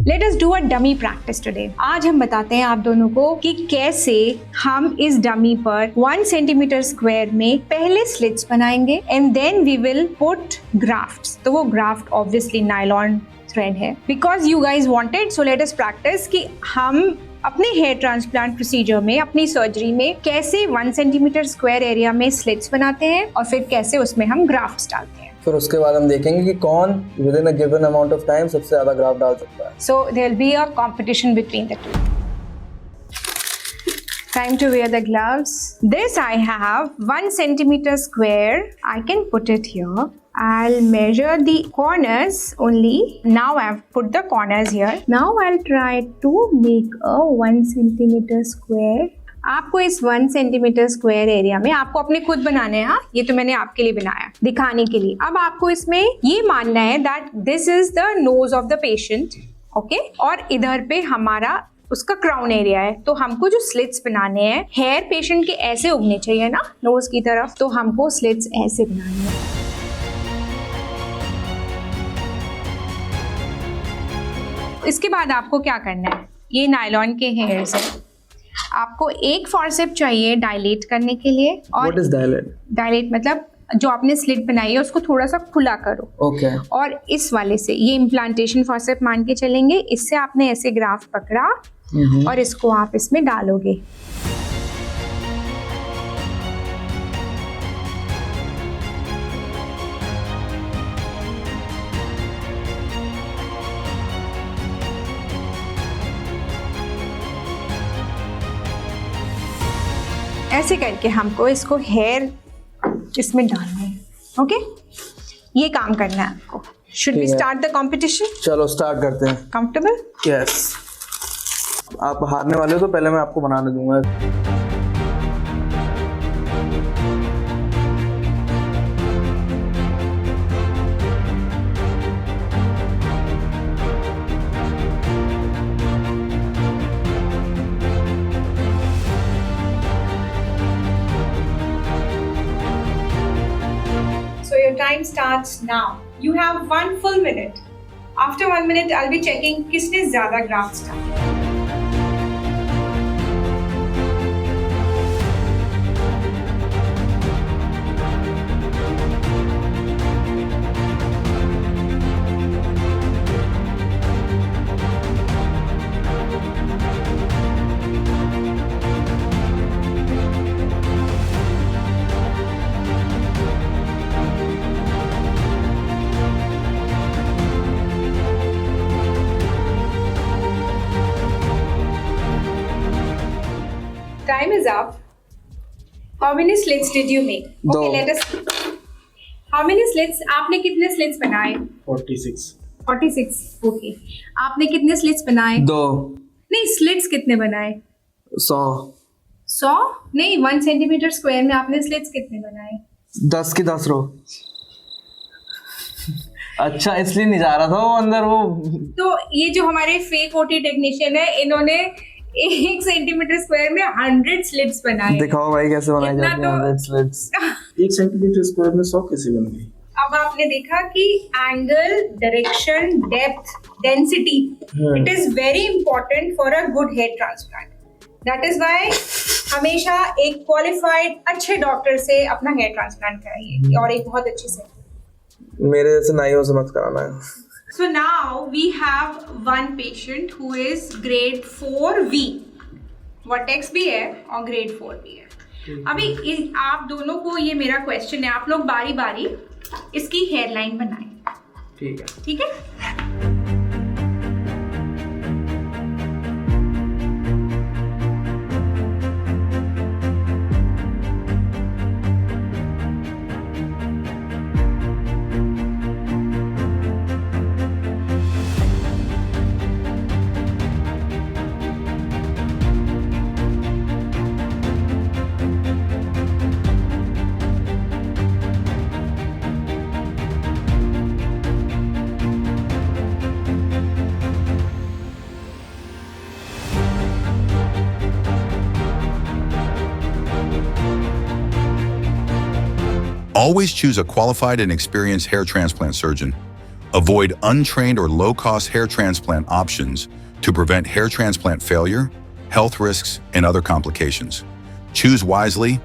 Let us do a dummy practice today. आज हम बताते हैं आप दोनों को कि कैसे हम इस डमी पर 1 सेंटीमीटर स्क्वायर में पहले स्लिट्स बनाएंगे and then we will put grafts. तो वो ग्राफ्ट ऑब्वियसली नायलॉन थ्रेड है because you guys wanted, so let us practice कि हम अपने हेयर ट्रांसप्लांट प्रोसीजर में, अपनी सर्जरी में कैसे 1 सेंटीमीटर स्क्वायर एरिया में स्लिट्स बनाते हैं और फिर कैसे उसमें हम ग्राफ्ट्स डालते हैं. फिर उसके बाद हम देखेंगे कि कौन with in a given amount of time सबसे ज्यादा ग्राफ्ट डाल सकता है. So there will be a competition between the two. Time to wear the gloves. This I have 1 centimeter square. I can put it here. I'll measure the corners only. Now I've put the corners here. Now I'll try to make a 1 centimeter square. आपको इस 1 centimetre square area में आपको अपने खुद बनाने हैं. हाँ, ये तो मैंने आपके लिए बनाया दिखाने के लिए. अब आपको इसमें ये मानना है that this is the nose of the patient, okay, और इधर पे हमारा उसका क्राउन एरिया है. तो हमको जो स्लिट्स बनाने हैं, हेयर पेशेंट के ऐसे उगने चाहिए ना नोज की तरफ, तो हमको स्लिट्स ऐसे बनाने हैं. इसके बाद आपको क्या करना है, ये नायलॉन के हेयर्स है, आपको एक फॉरसेप चाहिए डायलेट करने के लिए. और What is dilate? डायलेट मतलब जो आपने स्लिट बनाई है उसको थोड़ा सा खुला करो. Okay. और इस वाले से ये इम्प्लांटेशन फॉरसेप मान के चलेंगे. इससे आपने ऐसे ग्राफ्ट पकड़ा और इसको आप इसमें डालोगे. ऐसे करके हमको इसको हेयर इसमें डालना है. ओके, ये काम करना है आपको. Should we start the competition? चलो स्टार्ट करते हैं. कंफर्टेबल? यस. आप हारने वाले हो तो पहले मैं आपको बनाने दूंगा. So your time starts now. You have 1 full minute. After 1 minute, I'll be checking किसने ज़्यादा ग्राफ्ट्स डाले. Time is up. How many slits did you make? Okay, let us. How many slits? आपने कितने slits बनाए? 46. 46. Okay. आपने कितने slits बनाए? 2. नहीं, slits कितने बनाए? 100. 100? नहीं, 1 सेंटीमीटर स्क्वायर में आपने slits कितने बनाए? 10 की 10 रो. अच्छा, इसलिए नहीं जा रहा था वो अंदर वो. तो ये जो हमारे फेक ओटी टेक्नीशियन है, इन्होंने 1 सेंटीमीटर स्क्वायर में 100 स्लिट्स बनाए. दिखाओ भाई कैसे बनाई जाती है 100 स्लिट्स. 1 सेंटीमीटर स्क्वायर में 100 कैसे बन गई? अब आपने देखा कि angle, direction, depth, density, it is very important for a good hair transplant. That is why हमेशा एक क्वालिफाइड अच्छे डॉक्टर से अपना हेयर ट्रांसप्लांट कराइए, और एक बहुत अच्छे से. मेरे जैसे नाइयों से मत कराना है. So now we have one patient who is grade 4V. Vertex भी है और ग्रेड 4 भी है. अभी आप दोनों को ये मेरा क्वेश्चन है, आप लोग बारी बारी इसकी हेयरलाइन बनाएं. ठीक है. ठीक है. Always choose a qualified and experienced hair transplant surgeon. Avoid untrained or low-cost hair transplant options to prevent hair transplant failure, health risks, and other complications. Choose wisely